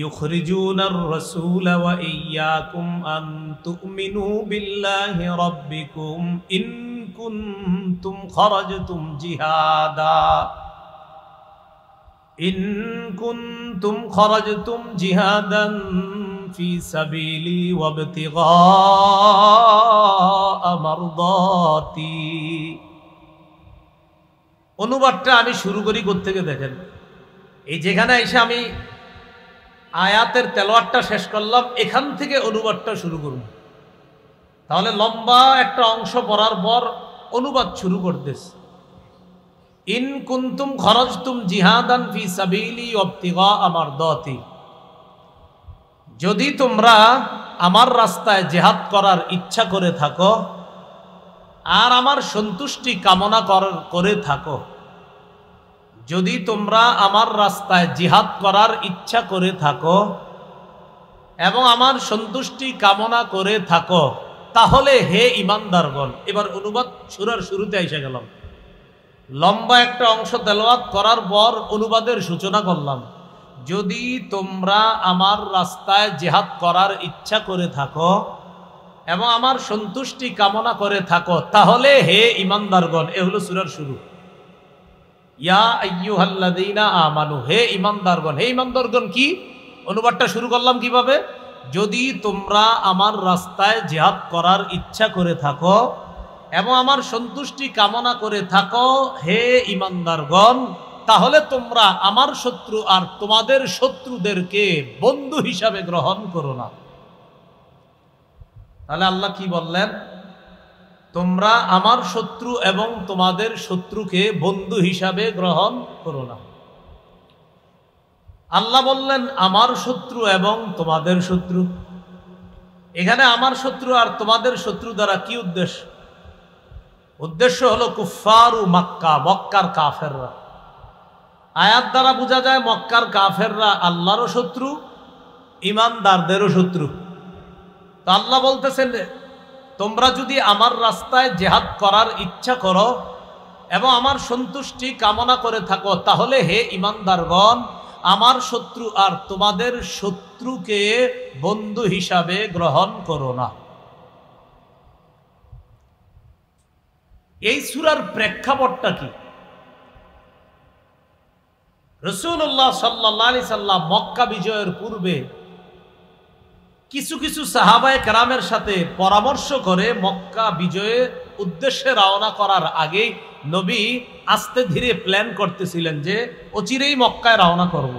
ইউখরিজুনার রাসূলা ওয়া ইয়্যাকুম আন তু'মিনু বিল্লাহি রাব্বিকুম ইন কুনতুম খারাজতুম জিহাদান ফি সাবিলি ওয়াবতিগা মারদাতি। অনুবাদটা আমি শুরু করি কোত্থেকে দেখেন। এই যেখানে এসে আমি আয়াতের তেলাওয়াতটা শেষ করলাম, এখান থেকে অনুবাদটা শুরু করব। তাহলে লম্বা একটা অংশ পড়ার পর অনুবাদ শুরু করতেছে। ইন কুনতুম খরাজতুম জিহাদান ফি সাবিলি ওয়াবতিগা মারদাতি, যদি তোমরা আমার রাস্তায় জিহাদ করার ইচ্ছা করে থাকো আর আমার সন্তুষ্টি কামনা করে থাকো, যদি তোমরা আমার রাস্তায় জিহাদ করার ইচ্ছা করে থাকো এবং আমার সন্তুষ্টি কামনা করে থাকো, তাহলে হে ঈমানদারগণ। এবার অনুবাদ সূরার শুরুতে এসে গেলাম। লম্বা একটা অংশ তেলাওয়াত করার পর অনুবাদের সূচনা করলাম। যদি তোমরা আমার রাস্তায় জিহাদ করার ইচ্ছা করে থাকো এবং আমার সন্তুষ্টি কামনা করে থাকো, তাহলে হে ঈমানদারগণ। এ হলো সূরার শুরু। ইয়া আইয়ুহাল্লাযীনা আমানু, হে ঈমানদারগণ। হে ঈমানদারগণ কি? অনুবাদটা শুরু করলাম কিভাবে? যদি তোমরা আমার রাস্তায় জিহাদ করার ইচ্ছা করে থাকো এবং আমার সন্তুষ্টি কামনা করে থাকো, হে ঈমানদারগণ, তাহলে তোমরা আমার শত্রু আর তোমাদের শত্রুদেরকে বন্ধু হিসাবে গ্রহণ করো না। তাহলে আল্লাহ কি বললেন? তোমরা আমার শত্রু এবং তোমাদের শত্রুকে বন্ধু হিসাবে গ্রহণ করো না। আল্লাহ বললেন আমার শত্রু এবং তোমাদের শত্রু। এখানে আমার শত্রু আর তোমাদের শত্রু দ্বারা কি উদ্দেশ্য? উদ্দেশ্য হলো কুফফারু মক্কা, মক্কার কাফেররা। আয়াত দ্বারা বোঝা যায় মক্কার কাফেররা আল্লাহরও শত্রু, ঈমানদারদেরও শত্রু। তো আল্লাহ বলতেছেন তোমরা যদি আমার রাস্তায় জিহাদ করার ইচ্ছা করো এবং আমার সন্তুষ্টি কামনা করে থাকো, তাহলে হে ঈমানদারগণ, আমার শত্রু আর তোমাদের শত্রুকে বন্ধু হিসাবে গ্রহণ করো না। এই সূরার প্রেক্ষাপটটা কি? রাসূলুল্লাহ সাল্লাল্লাহু আলাইহি সাল্লাম মক্কা বিজয়ের পূর্বে কিছু কিছু সাহাবায়ে কেরামের সাথে পরামর্শ করে মক্কা বিজয়ের উদ্দেশ্যে রওনা করার আগে নবী আস্তে ধীরে প্ল্যান করতেছিলেন যে অচিরেই মক্কায় রওনা করব।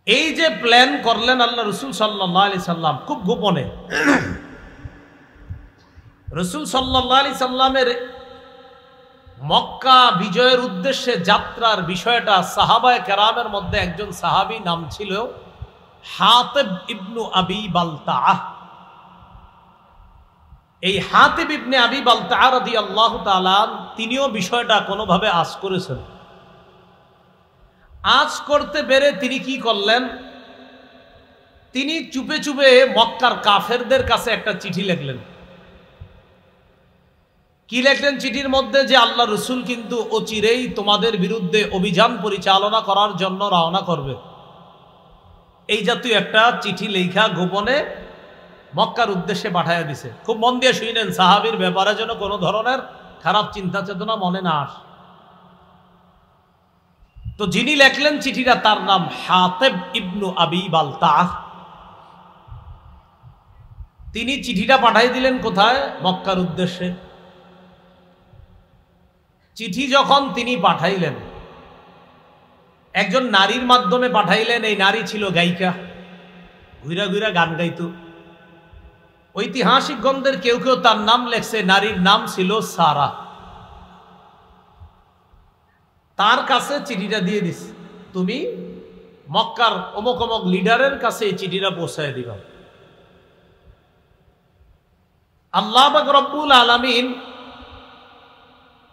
এই যে প্ল্যান করলেন আল্লাহ রাসূল সাল্লাল্লাহু আলাইহি সাল্লাম খুব গোপনে। রাসূল সাল্লাল্লাহু আলাইহি সাল্লামের মক্কা বিজয়ের উদ্দেশ্যে যাত্রার বিষয়টা সাহাবায়ে কেরামের মধ্যে একজন সাহাবী নাম ছিল হাতিব ইবনু আবি বালতাআহ। এই হাতিব ইবনে আবি বালতাআহ রাদিয়াল্লাহু তাআলা তিনিও বিষয়টা কোনোভাবে আঁচ করেছেন। আঁচ করতে পেরে তিনি কি করলেন? তিনি চুপে চুপে মক্কার কাফেরদের কাছে একটা চিঠি লিখলেন। কি লিখলেন চিঠির মধ্যে? যে আল্লাহ রসুল কিন্তু অচিরেই তোমাদের বিরুদ্ধে অভিযান পরিচালনা করার জন্য রওনা করবে। এই জাতীয় একটা চিঠি লেখা গোপনে মক্কার উদ্দেশ্যে পাঠাইয়া দিছে। খুব মন দিয়ে শুনেন, সাহাবীর ব্যাপারে যেন কোনো ধরনের খারাপ চিন্তা চেতনা মনে না আসে। তো যিনি লেখলেন চিঠিটা তার নাম হাতেব ইবনু আবি বালতাহ। তিনি চিঠিটা পাঠাই দিলেন কোথায়? মক্কার উদ্দেশ্যে। চিঠি যখন তিনি পাঠাইলেন, একজন নারীর মাধ্যমে পাঠাইলেন। এই নারী ছিল গায়িকা, ঘুরা ঘুরা গান গাইত। ঐতিহাসিক গ্রন্থের কেউ কেউ তার নাম লেখছে, নারীর নাম ছিল সারা। তার কাছে চিঠিটা দিয়ে দিস, তুমি মক্কার অমুক অমুক লিডারের কাছে এই চিঠিটা পৌঁছায় দিবা। আল্লাহ পাক রব্বুল আলামিন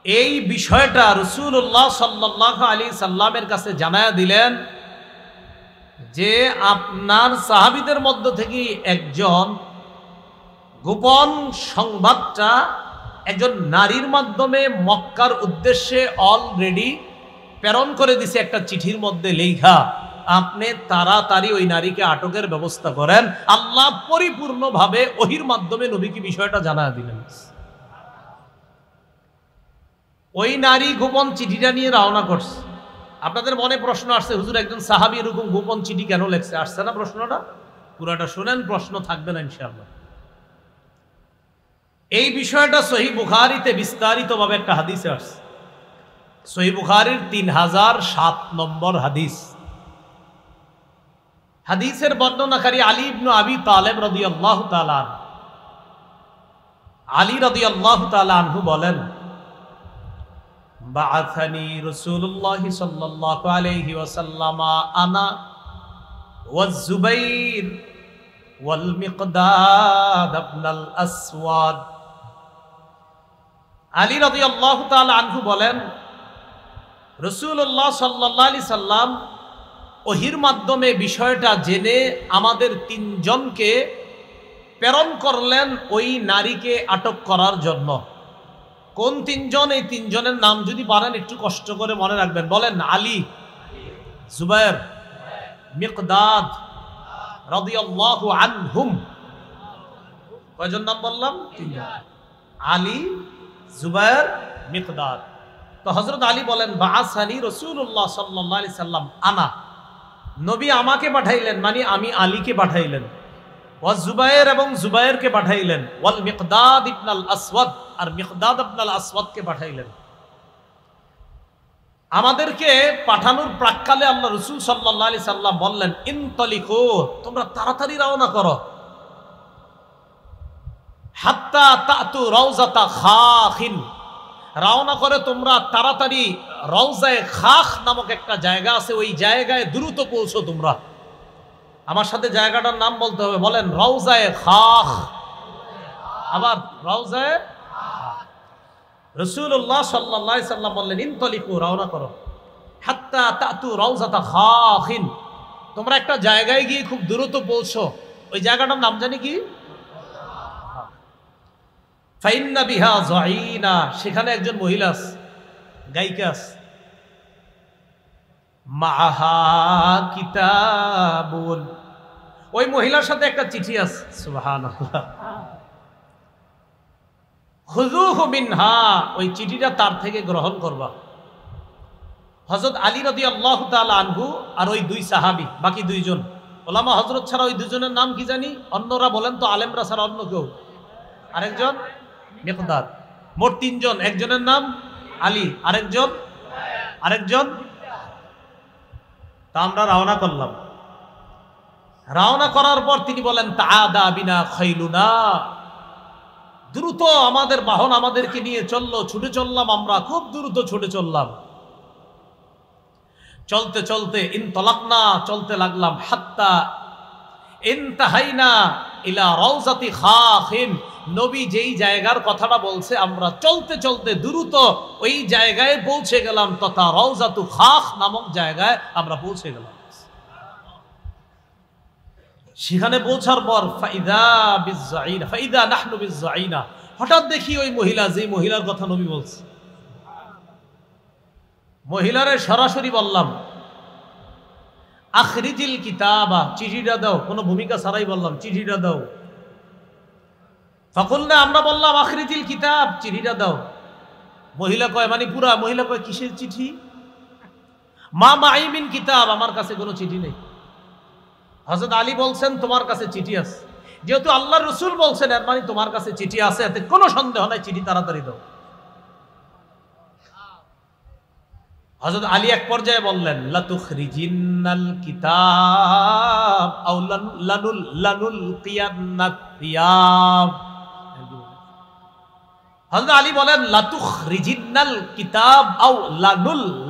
এই বিষয়টা রাসূলুল্লাহ সাল্লাল্লাহু আলাইহি সাল্লামের কাছে জানায়া দিলেন যে আপনার সাহাবীদের মধ্য থেকে একজন গোপন সংবাদটা একজন নারীর মাধ্যমে মক্কার উদ্দেশ্যে অলরেডি প্রেরণ করে দিছে একটা চিঠির মধ্যে লেখা। আপনি তাড়াতাড়ি ওই নারীকে আটকের ব্যবস্থা করেন। আল্লাহ পরিপূর্ণভাবে ওহির মাধ্যমে নবীকে বিষয়টা জানায়া দিলেন। ওই নারী গোপন চিঠিটা নিয়ে রওনা করছে। আপনাদের মনে প্রশ্ন আসছে, হুজুর একজন সাহাবী এরকম গোপন চিঠি কেন লেখছে? আসছে না প্রশ্নটা? পুরাটা শুনেন, প্রশ্ন থাকবে না ইনশাআল্লাহ। এই বিষয়টা সহিহ বুখারীতে বিস্তারিতভাবে একটা হাদিসে আসছে। সহিহ বুখারীর 3007 নম্বর হাদিস। হাদিসের বর্ণনাকারী আলী ইবনে আবি তালেব রাদিয়াল্লাহু তাআলা আনহু। আলী রাদিয়াল্লাহু তাআলা আনহু বলেন, বাআসানি রাসূলুল্লাহ সাল্লাল্লাহু আলাইহি ওয়াসাল্লাম আনা ওয়াজ জুবাইর ওয়াল মিকদাদ ইবনুল আসওয়াদ। আলী রাদিয়াল্লাহু তাআলা আনহু বলেন, রাসূলুল্লাহ সাল্লাল্লাহু আলাইহি সাল্লাম ওহির মাধ্যমে বিষয়টা জেনে আমাদের তিনজনকে প্রেরণ করলেন ওই নারীকে আটক করার জন্য। কোন তিনজন? এই তিনজনের নাম যদি পারেন একটু কষ্ট করে মনে রাখবেন। বলেন, আলী, জুবায়ের, মিকদাদ রাদিয়াল্লাহু আনহুম। কয়জন নাম বললাম? তিনজন। আলী, জুবায়ের, মিকদাদ। তো হযরত আলী বলেন, বাআসানি রাসূলুল্লাহ সাল্লাল্লাহু আলাইহি সাল্লাম আনা, নবী আমাকে পাঠাইলেন, মানে আমি আলীকে পাঠাইলেন। ওয়াজ জুবায়ের, এবং জুবায়েরকে পাঠাইলেন। ওয়াল মিকদাদ ইবনুল আসওয়াদ, আর মিকদাদ ইবনুল আসওয়াদকে পাঠাইলেন। আমাদেরকে পাঠানোর প্রাক্কালে আল্লাহ রাসূল সাল্লাল্লাহু আলাইহি সাল্লাম বললেন, ইনতালিকু, তোমরা তাড়াতাড়ি রওনা করো। হাত্তা তাতু রাউজাতা খাখিন, রওনা করে তোমরা তাড়াতাড়ি রওজায়ে খাখ নামক একটা জায়গা আছে, ওই জায়গায় দ্রুত পৌঁছো তোমরা। আমার সাথে জায়গাটার নাম বলতে হবে। বলেন, রওজায়ে খাখ। আবার রওজায়ে খাখ। রাসূলুল্লাহ সাল্লাল্লাহু আলাইহি সাল্লাম বললেন, ইনতালিকু, রওনা করো। হাত্তা তাতু রাউজাতা খাখিন, তোমরা একটা জায়গায় গিয়ে খুব দ্রুত পৌঁছো। ওই জায়গাটার নাম জানি কি? ফাইন্না বিহা যাইনা, সেখানে একজন মহিলা আছে, গায়িকা আছে। মাহা কিতাবুন, ওই মহিলার সাথে একটা চিঠি আছে। সুবহানাল্লাহ। খুযুহু মিনহা, ওই চিঠিটা তার থেকে গ্রহণ করবা। হযরত আলী রাদিয়াল্লাহু তাআলা আনহু আর ওই দুই সাহাবী, বাকি দুইজন ওলামা হযরত ছাড়া ওই দুজনের নাম কি জানি? অন্যরা বলেন তো, আলেমরা ছাড়া অন্য কেউ? আরেকজন মিকদাদ। মোট তিনজন। একজনের নাম আলী, আরেকজন। তা আমরা রওনা করলাম। রওনা করার পর তিনি বলেন, তাআদা বিনা খাইলুনা, দ্রুত আমাদের বাহন আমাদেরকে নিয়ে চললো, ছুটে চললাম, আমরা খুব দ্রুত ছুটে চললাম। চলতে চলতে ইনতালাকনা, চলতে লাগলাম। হাত্তা ইনতাহাইনা ইলা রাউজাতি খাখিন, নবী যেই জায়গার কথাটা বলছে আমরা চলতে চলতে দ্রুত ওই জায়গায় পৌঁছে গেলাম, তথা রাউজাতু খাখ নামক জায়গায় আমরা পৌঁছে গেলাম। সেখানে পৌঁছার পর ফাইদা নাহনু বিজ্জাইনা, হঠাৎ দেখি ওই মহিলা, যে মহিলার কথা নবী বলছে, মহিলারে সরাসরি বললাম, আখরিজিল কিতাবা, চিঠিটা দাও। কোনো ভূমিকা ছাড়াই বললাম চিঠিটা দাও। ফাকুলনা, আমরা বললাম আখরিজিল কিতাব, চিঠিটা দাও। মহিলা কয়, মানে পুরা মহিলা কয়, কিসের চিঠি? মা মাই মিন কিতাব, আমার কাছে কোনো চিঠি নেই। হযরত আলী বলছেন, তোমার কাছে চিঠি আছে। যেহেতু আল্লাহর রাসূল বলছেন, এর মানে তোমার কাছে চিঠি আছে, এতে কোনো সন্দেহ নাই, চিঠি তাড়াতাড়ি দাও। হযরত আলী এক পর্যায়ে বললেন, লাতুখরিজিন্নাল কিতাব আও লানুলকিয়ান্নাত থিয়াব। হযরত আলী বলেন, লাতুখরিজিন্নাল কিতাব আও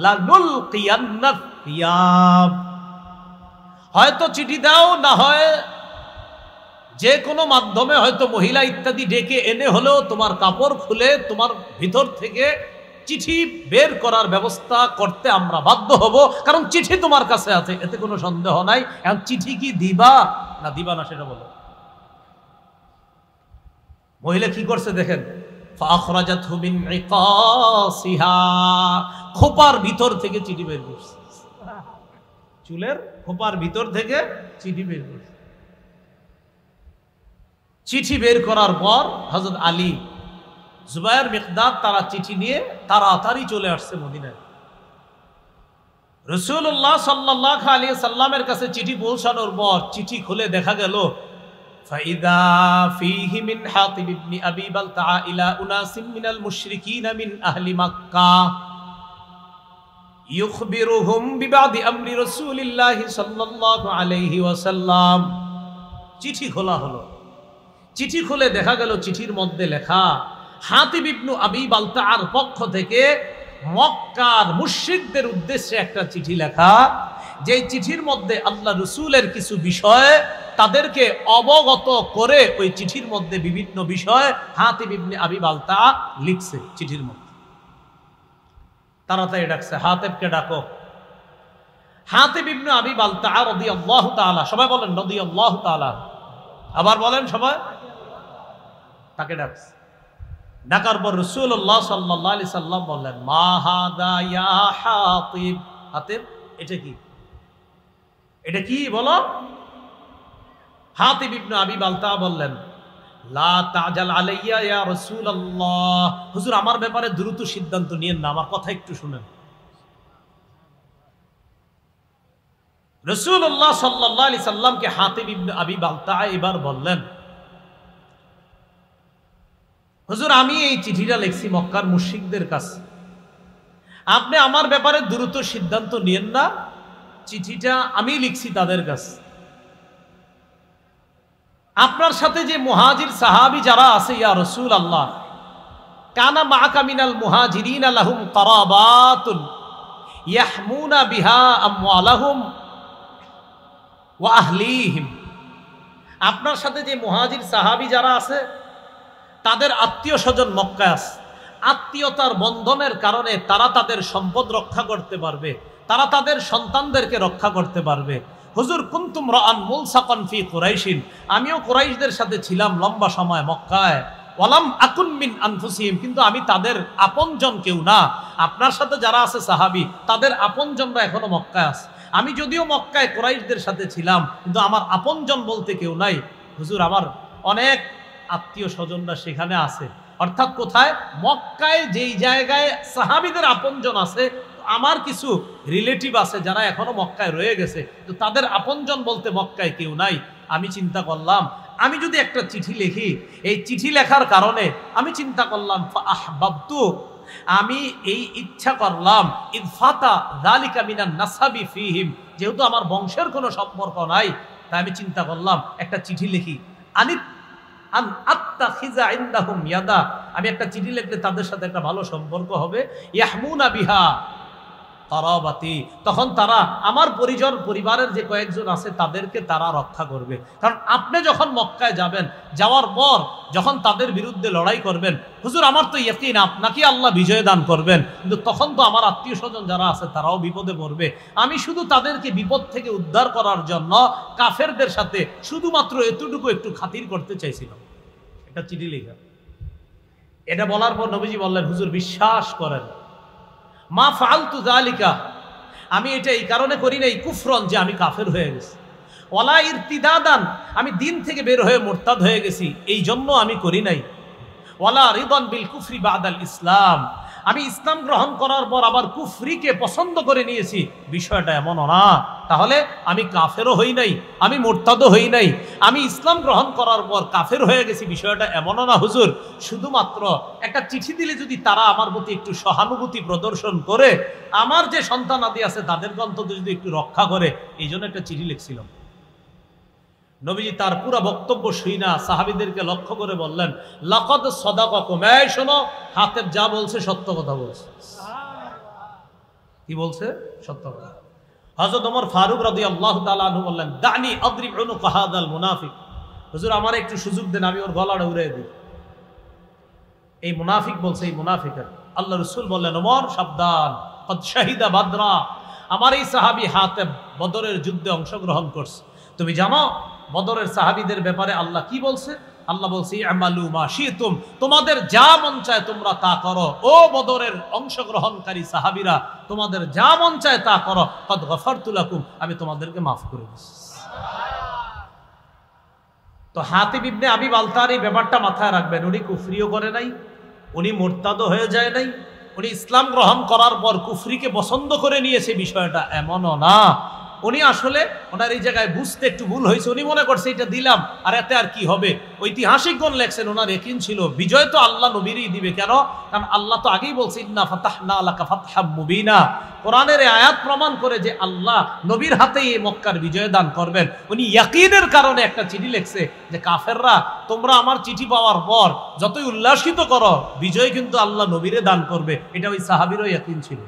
লানুলকিয়ান্নাত থিয়াব। হয়তো চিঠি দাও, না হয় যে কোনো মাধ্যমে, হয়তো মহিলা ইত্যাদি ডেকে এনে হলেও তোমার কাপড় খুলে তোমার ভিতর থেকে চিঠি বের করার ব্যবস্থা করতে আমরা বাধ্য হব, কারণ চিঠি তোমার কাছে আছে, এতে কোনো সন্দেহ নাই। এখন চিঠি কি দিবা না দিবা না সেটা বলো। মহিলা কি করছে দেখেন, ফাখরাজাতহু মিন ইকাসিহা, খোপার ভিতর থেকে চিঠি বের করছে। চুলের খোপার ভিতর থেকে চিঠি বের করছে। চিঠি বের করার পর হযরত আলী, জুবায়ের, মিকদাদ তারা চিঠি নিয়ে তাড়াতাড়ি চলে আসছে মদিনায়। রাসূলুল্লাহ সাল্লাল্লাহু আলাইহি সাল্লামের কাছে চিঠি পৌঁছানোর পর চিঠি খুলে দেখা গেল, ফাইদা ফীহি মিন হাতিব ইবনে আবি বালতা ইলা উনাসিম মিনাল মুশরিকিন মিন আহলি মক্কাহ ইউখবিরুহুম বিবাদি আমরি রাসূলিল্লাহি সাল্লাল্লাহু আলাইহি ওয়াসাল্লাম। চিঠি খোলা হলো। চিঠি খুলে দেখা গেল চিঠির মধ্যে লেখা, হাতিব ইবনে আবি বালতার পক্ষ থেকে মক্কার মুশরিকদের উদ্দেশ্যে একটা চিঠি লেখা, যে চিঠির মধ্যে আল্লাহ রাসূলের কিছু বিষয় তাদেরকে অবগত করে ওই চিঠির মধ্যে বিভিন্ন বিষয় হাতিব ইবনে আবি বালতা লিখছে চিঠির মধ্যে। তাড়াতাড়ি ডাকছে, হাতিবকে ডাকো। হাতিব ইবনে আবি বালতা রাদিয়াল্লাহু তাআলা, সবাই বলেন রাদিয়াল্লাহু তাআলা, আবার বলেন সবাই। তাকে ডাকছে। ডাকার পর রাসূলুল্লাহ সাল্লাল্লাহু আলাইহি সাল্লাম বললেন, মা হাদা ইয়া হাতিব। হাতিব, এটা কি? এটা কি বলো? হাতিব ইবনে আবি বালতা বললেন, লা তাজাল আলাইয়া ইয়া রাসূলুল্লাহ, হুজুর আমার ব্যাপারে দ্রুত সিদ্ধান্ত নিয়েন না, আমার কথা একটু শুনেন। রাসূলুল্লাহ সাল্লাল্লাহু আলাইহি সাল্লামকে হাতিব ইবনে আবি বালতা এবার বললেন, হুজুর আমি এই চিঠিটা লিখছি মক্কার মুশরিকদের কাছে, আপনি আমার ব্যাপারে দ্রুত সিদ্ধান্ত নিয়েন না, চিঠিটা আমি লিখছি তাদের কাছে। আপনার সাথে যে মুহাজির সাহাবী যারা আছে, ইয়া রাসূলুল্লাহ, কানা মাআকা মিনাল মুহাজিরিনা লাহুম কারাবাতুন ইয়াহমুনা বিহা আমওয়ালাহুম ওয়া আহলিহিম। আপনার সাথে যে মুহাজির সাহাবী যারা আছে তাদের আত্মীয় স্বজন মক্কায় আছে, আত্মীয়তার বন্ধনের কারণে তারা তাদের সম্পদ রক্ষা করতে পারবে, তারা তাদের সন্তানদেরকে রক্ষা করতে পারবে। হুজুর কুনতুম রাআন মুলসাকান ফি কুরাইশিন, আমিও কুরাইশদের সাথে ছিলাম লম্বা সময় মক্কায়। ওয়ালাম আকুন মিন আনফুসিহিম, কিন্তু আমি তাদের আপনজন কেউ না। আপনার সাথে যারা আছে সাহাবী, তাদের আপনজনরা এখনো মক্কায় আছে। আমি যদিও মক্কায় কুরাইশদের সাথে ছিলাম, কিন্তু আমার আপনজন বলতে কেউ নাই। হুজুর আমার অনেক আত্মীয় স্বজনরা সেখানে আছে। অর্থাৎ কোথায়? মক্কায় যেই জায়গায় সাহাবীদের আপনজন আছে, আমার কিছু রিলেটিভ আছে যারা এখনো মক্কায় রয়ে গেছে, তো তাদের আপনজন বলতে মক্কায় কেউ নাই। আমি চিন্তা করলাম, আমি যদি একটা চিঠি লিখি, এই চিঠি লেখার কারণে আমি চিন্তা করলাম, ফাআহবাবতু, আমি এই ইচ্ছা করলাম, ইদফাতা যালিকা মিনান নাসাবি ফীহিম, যেহেতু আমার বংশের কোনো সম্পর্ক নাই, তাই আমি চিন্তা করলাম একটা চিঠি লিখি। আমি একটা চিঠি লিখলে তাদের সাথে একটা ভালো সম্পর্ক হবে। ইয়াহমুনা বিহা কারাবাতি, তখন তারা আমার পরিবারের যে কয়েকজন আছে তাদেরকে তারা রক্ষা করবে। কারণ আপনি যখন মক্কায় যাবেন, যাওয়ার পর যখন তাদের বিরুদ্ধে লড়াই করবেন, হুজুর আমার তো ইয়াকিন আপনাকে আল্লাহ বিজয় দান করবেন, কিন্তু তখন তো আমার আত্মীয় স্বজন যারা আছে তারাও বিপদে পড়বে। আমি শুধু তাদেরকে বিপদ থেকে উদ্ধার করার জন্য কাফেরদের সাথে শুধুমাত্র এতটুকু একটু খাতির করতে চাইছিলাম। এটা চিঠি লেখা। এটা বলার পর নবীজি বললেন, হুজুর বিশ্বাস করেন, মা ফাআলতু যালিকা, আমি এটা এই কারণে করি নাই কুফরন যে আমি কাফের হয়ে গেছি, ওয়ালা ইরতিদাদান আমি দিন থেকে বের হয়ে মুরতাদ হয়ে গেছি এই জন্য আমি করি নাই, ওয়ালা রিদান বিল কুফরি বাদাল ইসলাম আমি ইসলাম গ্রহণ করার পর আবার কুফরিকে পছন্দ করে নিয়েছি, বিষয়টা এমনও না। তাহলে আমি কাফেরও হই নাই, আমি মুরতাদও হই নাই, আমি ইসলাম গ্রহণ করার পর কাফের হয়ে গেছি, বিষয়টা এমনও না হুজুর। শুধুমাত্র একটা চিঠি দিলে যদি তারা আমার প্রতি একটু সহানুভূতি প্রদর্শন করে, আমার যে সন্তানাদি আছে তাদেরকে অন্তত যদি একটু রক্ষা করে, এই জন্য একটা চিঠি লিখছিলাম। নবীজি তার পুরো বক্তব্য শুইনা সাহাবীদেরকে লক্ষ্য করে বললেন, লাকাদ সাদাকাকুম, এই শোনো, হাতেব যা বলছে সত্য কথা বলছে। কি বলছে? সত্য কথা। হযরত ওমর ফারুক রাদিয়াল্লাহু তাআলা আনহু বললেন, দানি আদরিব উনুকা হাদাল মুনাফিক, হুজুর আমার একটু সুযোগ দেন, আমি ওর গলাটা উড়িয়ে দিই। এই মুনাফিক বলছে, এই মুনাফিকের। আল্লাহ রাসূল বললেন, ওমর সাবধান, কদ শাহিদা বাদরা, আমার এই সাহাবী হাতেব বদরের যুদ্ধে অংশগ্রহণ করছে। তুমি জানো বদরের সাহাবীদের ব্যাপারে আল্লাহ কি বলছে? আল্লাহ বলছে, আমালু মা শিতুম, তোমাদের যা মন চায় তোমরা তা করো। ও বদরের অংশগ্রহণকারী সাহাবীরা, তোমাদের যা মন চায় তা করো। কদ গফারতু লাকুম, আমি তোমাদেরকে মাফ করে দিয়েছি। তো হাতিব ইবনে আবি বালতার এই ব্যাপারটা মাথায় রাখবেন, উনি কুফরিও করে নাই, উনি মুরতাদও হয়ে যায় নাই, উনি ইসলাম গ্রহণ করার পর কুফরিকে পছন্দ করে নিয়েছে, বিষয়টা এমনও না। উনি আসলে ওনার এই জায়গায় বুঝতে একটু ভুল হয়েছে, উনি মনে করছে এটা দিলাম আর এতে আর কি হবে। ঐতিহাসিকগণ লেখছেন ওনার ইয়াকিন ছিল বিজয় তো আল্লাহ নবীরই দিবে। কেন? কারণ আল্লাহ তো আগেই বলছে, ইন্না ফাতাহনা লাকা ফাতহাম মুবিনা। কোরআনের এই আয়াত প্রমাণ করে যে আল্লাহ নবীর হাতেই এই মক্কার বিজয় দান করবেন। উনি ইয়াকিনের কারণে একটা চিঠি লিখছে যে কাফেররা, তোমরা আমার চিঠি পাওয়ার পর যতই উল্লাসিত করো, বিজয় কিন্তু আল্লাহ নবীরে দান করবে। এটা ওই সাহাবীরও ইয়াকিন ছিল।